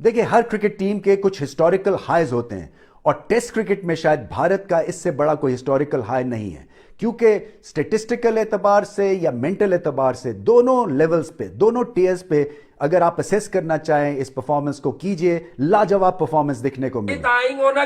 देखिए, हर cricket team के कुछ हिस्टोरिकल हाईज होते हैं और टेस्ट क्रिकेट में शायद भारत का इससे बड़ा कोई हिस्टोरिकल हाई नहीं है, क्योंकि स्टेटिस्टिकल एतबार से या मेंटल एतबार से दोनों लेवल्स पे, दोनों टीयर्स पे अगर आप असेस करना चाहें इस परफॉर्मेंस को, कीजिए। लाजवाब परफॉर्मेंस दिखने को मिली।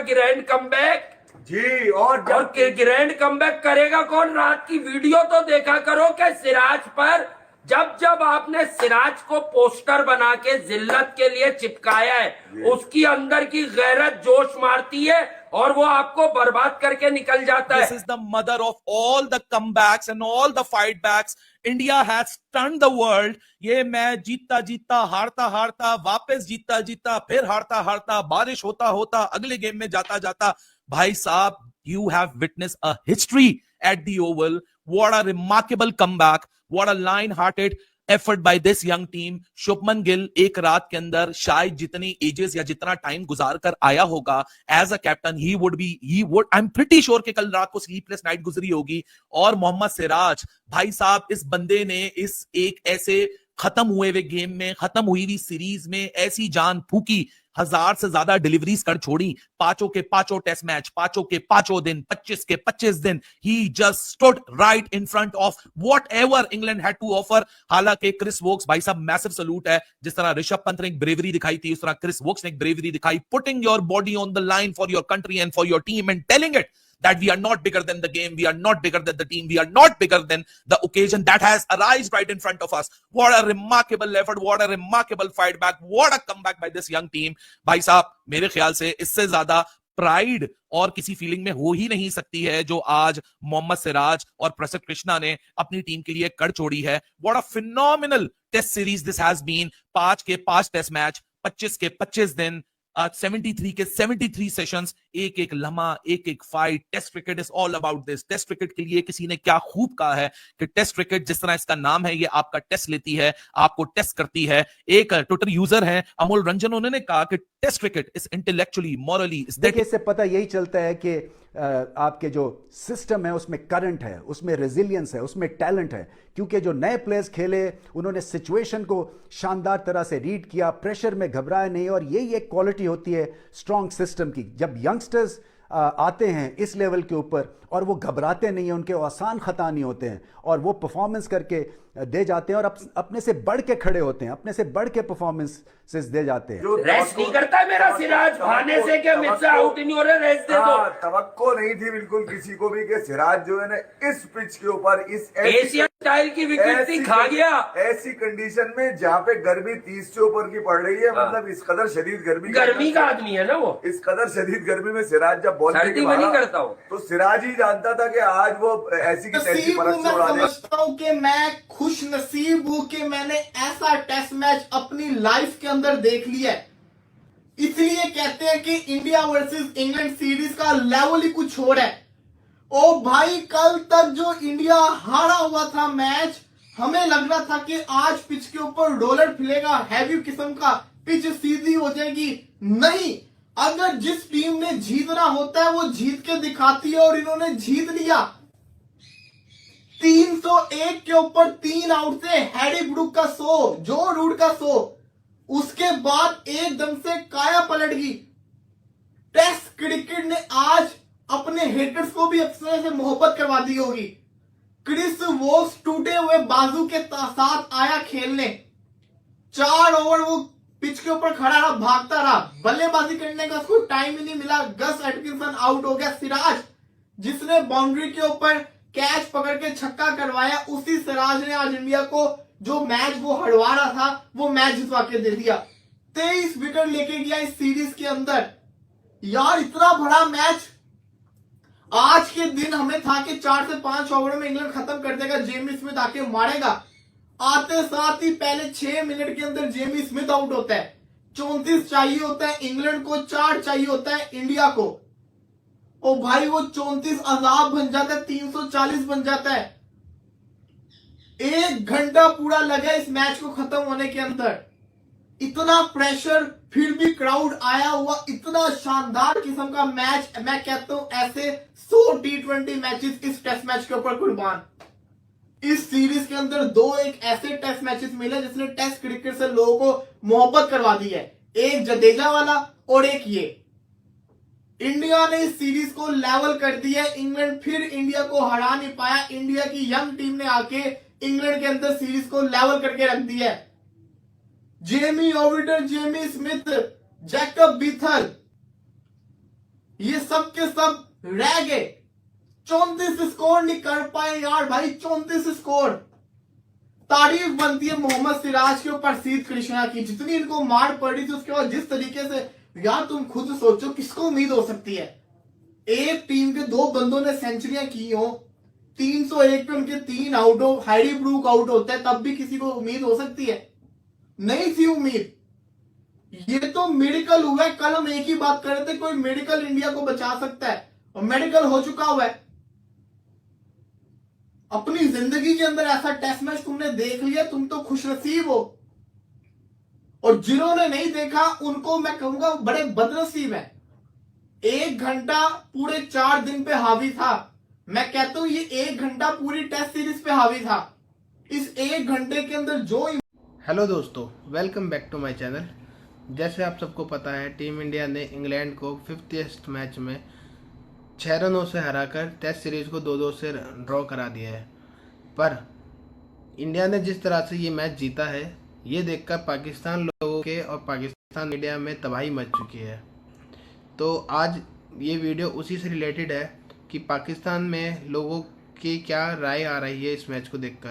ग्रैंड कमबैक जी। और जब ग्रैंड कमबैक करेगा कौन? रात की वीडियो तो देखा करो कि सिराज पर जब जब आपने सिराज को पोस्टर बना के जिल्लत के लिए चिपकाया है, उसकी अंदर की गैरत जोश मारती है और वो आपको बर्बाद करके निकल जाता है। This is the mother of all the comebacks and all the fight backs. India has stunned the world. ये मैच जीतता जीतता, हारता हारता, वापस जीतता जीतता, फिर हारता हारता, बारिश होता होता, अगले गेम में जाता जाता। भाई साहब, you have witnessed a history at the Oval. What a remarkable comeback. What a lion-hearted effort by this young team. Shubman Gill एक रात के अंदर शायद जितनी एजेस या जितना टाइम गुजार कर आया होगा as a captain, I'm pretty sure कि कल रात को स्लीपलेस नाइट गुजरी होगी। और मोहम्मद सिराज भाई साहब, इस बंदे ने इस एक ऐसे खत्म हुए हुए गेम में, खत्म हुई हुई सीरीज में ऐसी जान फूकी, 1000 से ज्यादा डिलीवरीज कर छोड़ी, पांचों के पांचों टेस्ट मैच, पांचों के पांचों दिन, 25 के 25 दिन, he just stood right in front of whatever England had to offer. हालांकि क्रिस वोक्स भाई साहब, मैसिव सलूट है। जिस तरह ऋषभ पंत ने एक ब्रेवरी दिखाई थी, उस तरह क्रिस वोक्स ने एक ब्रेवरी दिखाई, putting your body on the line for your country and for your team and telling it that we are not bigger than the game, we are not bigger than the team, we are not bigger than the occasion that has arisen right in front of us. What a remarkable effort, what a remarkable fight back, what a comeback by this young team. भाई साहब, मेरे ख्याल से इससे ज्यादा pride और किसी feeling में हो ही नहीं सकती है जो आज मोहम्मद सिराज और प्रसिद्ध कृष्णा ने अपनी टीम के लिए कर छोड़ी है। What a phenomenal test series this has been. 5 के 5 टेस्ट मैच, 25 के 25 दिन, 73 के 73 सेशंस, एक एक लम्हा, एक एक fight. Test cricket is all about this. Test cricket के लिए किसी ने क्या खूब कहा है कि टेस्ट क्रिकेट, जिस तरह इसका नाम है, ये आपका टेस्ट लेती है, आपको टेस्ट करती है। एक ट्विटर यूजर है अमोल रंजन, उन्होंने कहा कि test cricket is intellectually, morally. देखिए, इससे पता यही चलता है कि आपके जो सिस्टम है उसमें करंट है, उसमें रेजिलियंस है, उसमें टैलेंट है, क्योंकि जो नए प्लेयर्स खेले उन्होंने सिचुएशन को शानदार तरह से रीड किया, प्रेशर में घबराए नहीं। और यही एक क्वालिटी होती है स्ट्रॉन्ग सिस्टम की। जब यंगस्टर्स आते हैं इस लेवल के ऊपर और वो घबराते नहीं हैं, उनके आसान खता नहीं होते हैं और वो परफॉर्मेंस करके दे जाते हैं और अपने से बढ़ के खड़े होते हैं, अपने से बढ़ के परफॉर्मेंसेस दे जाते हैं। रेस्ट नहीं करता है मेरा सिराज, भाने से क्या मुझसे आउट नहीं हो रहे, रेस्ट दे दो। तवक्को नहीं थी बिल्कुल किसी को भी कि सिराज जो है ना इस पिच के ऊपर, इस एशियन स्टाइल की विकेट थी, खा गया। ऐसी कंडीशन में जहाँ पे गर्मी 30 से ऊपर की पड़ रही है, मतलब इस कदर शदीद गर्मी का आदमी है ना वो, इस कदर शदीद गर्मी में सिराज जब बॉल सर्दी में नहीं करता हूँ, तो सिराज ही जानता था कि आज वो ऐसी की तैसी परत से उड़ा दे। समझता हूँ कि मैं खुश नसीब हूँ कि मैंने ऐसा टेस्ट मैच अपनी लाइफ के अंदर देख लिया है। इसलिए कहते हैं कि इंडिया वर्सेस इंग्लैंड सीरीज का लेवल ही कुछ और है। ओ भाई, कल तक जो इंडिया हारा हुआ था मैच, हमें लग रहा था कि आज पिच के ऊपर रोलर फिलेगा, हैवी किस्म का, पिच सीधी हो जाएगी। नहीं, अगर जिस टीम ने जीतना होता है वो जीत के दिखाती है और इन्होंने जीत लिया। 301 के ऊपर 3 आउट से हैरी ब्रूक का 100, जो रूट का 100, उसके बाद एकदम से काया पलट गई। टेस्ट क्रिकेट ने आज अपने हेटर्स को भी अपने से मोहब्बत करवा दी होगी। क्रिस वोक्स टूटे हुए बाजू के साथ आया खेलने, 4 ओवर वो पिच के ऊपर खड़ा रहा, भागता रहा, बल्लेबाजी करने का उसको टाइम ही नहीं मिला। गस एटकिंसन आउट हो गया। सिराज, जिसने बाउंड्री के ऊपर कैच पकड़ के छक्का करवाया, उसी सिराज ने आज इंडिया को जो मैच वो हड़वा रहा था वो मैच जितवा के दे दिया। 23 विकेट लेके गया इस सीरीज के अंदर। यार, इतना बड़ा मैच आज के दिन हमें था कि 4 से 5 ओवर में इंग्लैंड खत्म कर देगा, जेमी स्मिथ आके मारेगा। आते साथ ही पहले 6 मिनट के अंदर जेमी स्मिथ आउट होता है। 34 चाहिए होता है इंग्लैंड को, 4 चाहिए होता है इंडिया को। ओ भाई, वो 34 अजाब बन जाता है, 340 बन जाता है। 1 घंटा पूरा लगा इस मैच को खत्म होने के अंदर। इतना प्रेशर, फिर भी क्राउड आया हुआ, इतना शानदार किस्म का मैच। मैं कहता हूं ऐसे 100 T20 मैचेस इस टेस्ट मैच के ऊपर कुर्बान। इस सीरीज के अंदर 2 एक ऐसे टेस्ट मैचेस मिले जिसने टेस्ट क्रिकेट से लोगों को मोहब्बत करवा दी है। एक जडेजा वाला और एक ये। इंडिया ने इस सीरीज को लेवल कर दिया। इंग्लैंड फिर इंडिया को हरा नहीं पाया। इंडिया की यंग टीम ने आके इंग्लैंड के अंदर सीरीज को लेवल करके रख दिया है। Jamie ओविटर, Jamie Smith, Jacob Bethel, ये सब के सब रह गए। 34 स्कोर नहीं कर पाए यार भाई, 34 स्कोर। तारीफ बनती है मोहम्मद सिराज के ऊपर सीध कृष्णा की, जितनी इनको मार पड़ी थी उसके बाद जिस तरीके से, यार तुम खुद सोचो किसको उम्मीद हो सकती है। एक टीम के 2 बंदों ने सेंचुरियां की हो, 301 पे उनके 3 आउट हो, हैरी ब्रूक आउट होता है, तब भी किसी को उम्मीद हो सकती है? नहीं थी उम्मीद। ये तो मेडिकल हुआ है। कल हम एक ही बात कर रहे थे, कोई मेडिकल इंडिया को बचा सकता है, और मेडिकल हो चुका हुआ है। अपनी जिंदगी के अंदर ऐसा टेस्ट मैच तुमने देख लिया, तुम तो खुशनसीब हो। और जिन्होंने नहीं देखा उनको मैं कहूंगा बड़े बदनसीब हैं। 1 घंटा पूरे 4 दिन पे हावी था। मैं कहता हूं ये 1 घंटा पूरी टेस्ट सीरीज पे हावी था। इस 1 घंटे के अंदर जो हेलो दोस्तों, welcome back to my channel. जैसे आप सबको पता है, टीम इंडिया ने इंग्लैंड को 5th टेस्ट मैच में 6 रनों से हराकर टेस्ट सीरीज को 2-2 से ड्रॉ करा दिया है। पर इंडिया ने जिस तरह से ये मैच जीता है, ये देखकर पाकिस्तान लोगों के और पाकिस्तान मीडिया में तबाही मच चुकी है। तो आज ये वीडियो उसी से रिलेटेड है कि पाकिस्तान में लोगों की क्या राय आ रही है इस मैच को देखकर।